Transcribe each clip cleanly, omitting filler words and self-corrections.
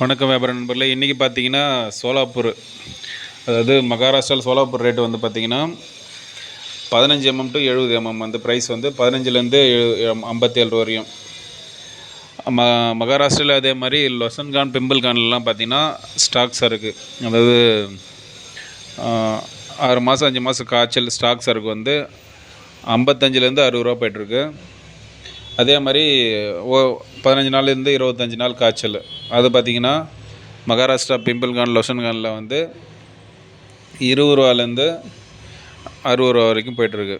வணக்கம் வியாபார நண்பர்களே. இன்றைக்கி பார்த்தீங்கன்னா சோலாப்பூர், அதாவது மகாராஷ்டிராவில் சோலாப்பூர் ரேட்டு வந்து பார்த்திங்கன்னா 15 mm to 70 mm வந்து ப்ரைஸ் வந்து 15லேருந்து 57 வரையும். மகாராஷ்டிராவில் அதே மாதிரி லொசன்கான் பிம்பிள்கான்லாம் பார்த்திங்கன்னா ஸ்டாக்ஸ் இருக்குது. அதாவது 6 மாதம் 5 மாதம் காய்ச்சல் ஸ்டாக் சரக்கு வந்து 55லேருந்து 60 ரூபா போய்ட்டுருக்கு. அதே மாதிரி 15 நாள்லேருந்து 25 நாள் காய்ச்சல் அது பார்த்திங்கன்னா மகாராஷ்டிரா பிம்பிள்கான் லொசன்கானில் வந்து 20 ரூபாலேருந்து 60 ரூபா வரைக்கும் போய்ட்டுருக்கு.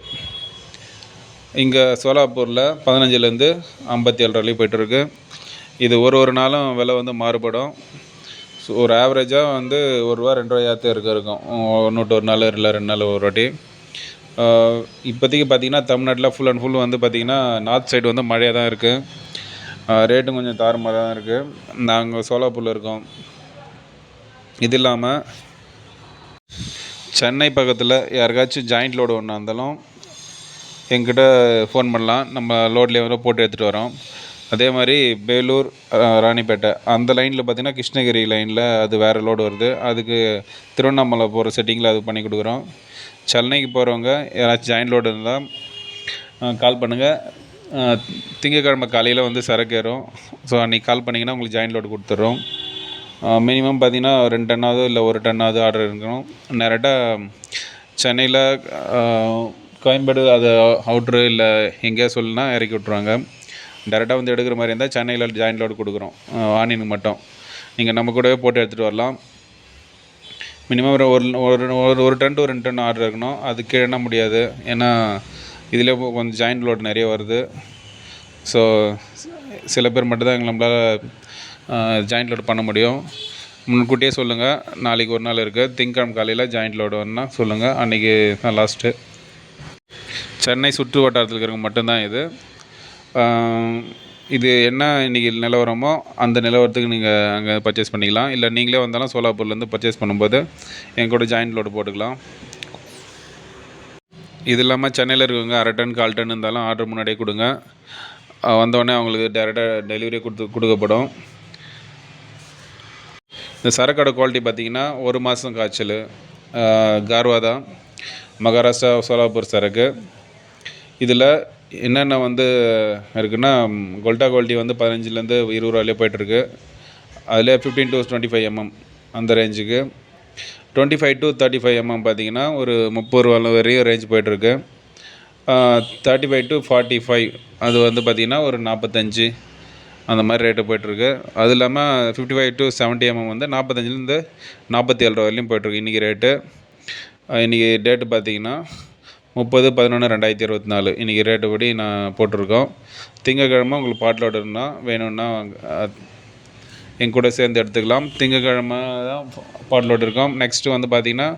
இங்கே சோலாப்பூரில் 15லேருந்து 57 வரைக்கும் போய்ட்டுருக்கு. இது ஒரு நாளும் விலை வந்து மாறுபடும். ஸோ ஒரு ஆவரேஜாக வந்து ₹1 2 ஏற்ற இருக்கும். ஒரு நாள் இல்லை 2 நாள் ஒரு வாட்டி. இப்போதைக்கு பார்த்திங்கன்னா தமிழ்நாட்டில் ஃபுல் அண்ட் ஃபுல் வந்து பார்த்திங்கன்னா நார்த் சைடு வந்து மழையாக தான் இருக்குது. ரேட்டும் கொஞ்சம் தாறுமாறாக தான் இருக்குது. நாங்கள் சோலாப்பூரில் இருக்கோம். இது இல்லாமல் சென்னை பக்கத்தில் யாருக்காச்சும் ஜாயிண்ட் லோடு ஒன்றா இருந்தாலும் எங்கிட்ட ஃபோன் பண்ணலாம். நம்ம லோட்லேயே வந்து போட்டு எடுத்துகிட்டு வரோம். அதே மாதிரி பேலூர், ராணிப்பேட்டை அந்த லைனில் பார்த்திங்கன்னா கிருஷ்ணகிரி லைனில் அது வேறு லோடு வருது. அதுக்கு திருவண்ணாமலை போகிற செட்டிங்கில் அது பண்ணி கொடுக்குறோம். சென்னைக்கு போகிறவங்க யாராச்சும் ஜாயிண்ட் லோடு இருந்தால் கால் பண்ணுங்கள். திங்கக்கிழமை காலையில் வந்து சரக்கு ஏறும். ஸோ அன்றைக்கி கால் பண்ணிங்கன்னா உங்களுக்கு ஜாயிண்ட் லோடு கொடுத்துட்றோம். மினிமம் பார்த்திங்கன்னா 2 டன்னாவது இல்லை 1 டன்னாவது ஆர்டர் இருக்கணும். டேரெக்டாக சென்னையில் கோயம்பேடு அது அவுட்ரு இல்லை எங்கேயா சொல்லுன்னா இறக்கி விட்ருவாங்க. டேரெக்டாக வந்து எடுக்கிற மாதிரி இருந்தால் சென்னையில் ஜாயிண்ட் லோடு கொடுக்குறோம். ஆனியனுக்கு மட்டும் நீங்கள் நம்ம கூடவே போட்டு எடுத்துகிட்டு வரலாம். மினிமம் ஒரு டன் டு 2 டன் ஆர்டர் இருக்கணும். அது கீழேனா முடியாது. ஏன்னா இதில் கொஞ்சம் ஜாயிண்ட் லோடு நிறைய வருது. ஸோ சில பேர் மட்டும்தான் நம்மளால் ஜாயிண்ட் லோடு பண்ண முடியும். முன்கூட்டியே சொல்லுங்கள். நாளைக்கு ஒரு நாள் இருக்குது. திங்கக்கிழமை காலையில் ஜாயிண்ட் லோடு வேணுன்னா சொல்லுங்கள். அன்றைக்கி தான் லாஸ்ட்டு. சென்னை சுற்று வட்டாரத்தில் இருக்கிறவங்க மட்டும்தான் இது. இது என்ன இன்றைக்கி நிலவரமோ அந்த நிலவரத்துக்கு நீங்கள் அங்கே பர்ச்சேஸ் பண்ணிக்கலாம். இல்லை நீங்களே வந்தாலும் சோலாப்பூர்லேருந்து பர்ச்சேஸ் பண்ணும்போது என் கூட ஜாயிண்ட் லோடு போட்டுக்கலாம். இது இல்லாமல் சென்னையில் இருக்கவங்க 1/2 டன் 1/4 டன் இருந்தாலும் ஆர்டர் முன்னாடியே கொடுங்க. வந்தோடனே அவங்களுக்கு டேரெக்டாக டெலிவரி கொடுக்கப்படும். இந்த சரக்கோட குவாலிட்டி பார்த்திங்கன்னா 1 மாதம் காய்ச்சல் கார்வா தான், மகாராஷ்டிரா சோலாப்பூர் சரக்கு. இதில் என்னென்ன வந்து இருக்குன்னா கொல்டா குவாலிட்டி வந்து 15லேருந்து 20 ரூபாயிலே போய்ட்டுருக்கு. அதில் 15 to 25 mm அந்த ரேஞ்சுக்கு. 25 to 35 mm பார்த்திங்கன்னா ஒரு 30 ரூபா வரையும் ரேஞ்ச் போய்ட்டுருக்கு. 35 to 45 அது வந்து பார்த்திங்கன்னா ஒரு 45 அந்த மாதிரி ரேட்டு போய்ட்டுருக்கு. அது இல்லாமல் 55 to 70 mm வந்து 45லேருந்து 47 ரூபா வரையும் போய்ட்டுருக்கு இன்றைக்கி ரேட்டு. இன்றைக்கி டேட்டு பார்த்திங்கன்னா 30/11/2024 இன்றைக்கி ரேட்டு படி நான் போட்டிருக்கோம். திங்கக்கிழமை உங்களுக்கு பாட்லோடு இருந்தால் வேணும்னா என் கூட சேர்ந்து எடுத்துக்கலாம். திங்கக்கிழமை தான் பாட்லோடு இருக்கும். நெக்ஸ்ட்டு வந்து பார்த்திங்கன்னா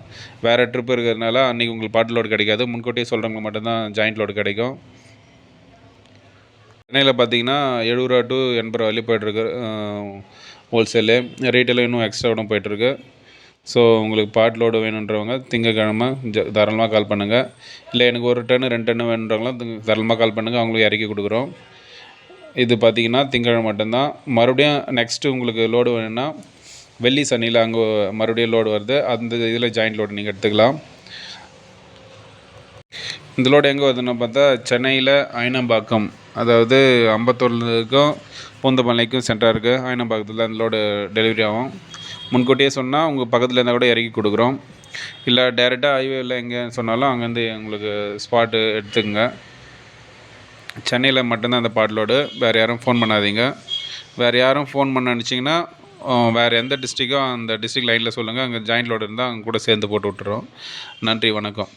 வேறு ட்ரிப் இருக்கிறதுனால அன்றைக்கி உங்களுக்கு பாட்லோடு கிடைக்காது. முன்கூட்டியே சொல்கிறவங்க மட்டும்தான் ஜாயிண்ட் லோடு கிடைக்கும். சென்னையில் பார்த்திங்கன்னா 70 ரூபா to 80 ரூபா வரையும் போய்ட்டுருக்கு ஹோல்சேலு. ரீட்டெயிலும் இன்னும் எக்ஸ்ட்ரா போய்ட்டுருக்கு. ஸோ உங்களுக்கு பாட் லோடு வேணுன்றவங்க திங்கக்கிழமை தாராளமாக கால் பண்ணுங்கள். இல்லை எனக்கு 1 டன் 2 டன் வேணுன்றவங்களும் தாராளமாக கால் பண்ணுங்கள். அவங்களுக்கு இறக்கி கொடுக்குறோம். இது பார்த்திங்கன்னா திங்கக்கிழமை மட்டும்தான். மறுபடியும் நெக்ஸ்ட்டு உங்களுக்கு லோடு வேணும்னா வெள்ளி சனியில் அங்கே மறுபடியும் லோடு வருது. அந்த இதில் ஜாயிண்ட் லோடு நீங்கள் எடுத்துக்கலாம். இந்த லோடு எங்கே வருதுன்னு பார்த்தா சென்னையில் அயனம்பாக்கம், அதாவது அம்பத்தூருக்கும் பூந்தமல்லிக்கும் சென்டராக இருக்குது. அயனம்பாக்கத்தில் அந்த லோடு டெலிவரி ஆகும். முன்கூட்டியே சொன்னால் உங்கள் பக்கத்தில் இருந்தால் கூட இறக்கி கொடுக்குறோம். இல்லை டேரெக்டாக ஹைவேவில் எங்கே சொன்னாலும் அங்கேருந்து உங்களுக்கு ஸ்பாட்டு எடுத்துக்கங்க. சென்னையில் மட்டும்தான் அந்த பாட் லோடு. வேறு யாரும் ஃபோன் பண்ணாதீங்க. வேறு யாரும் ஃபோன் பண்ண நினச்சிங்கன்னா வேறு எந்த டிஸ்ட்ரிக்கோ அந்த டிஸ்ட்ரிக் லைனில் சொல்லுங்கள். அங்கே ஜாயிண்ட் லோடு இருந்தால் அங்கே கூட சேர்ந்து போட்டு விட்டுறோம். நன்றி, வணக்கம்.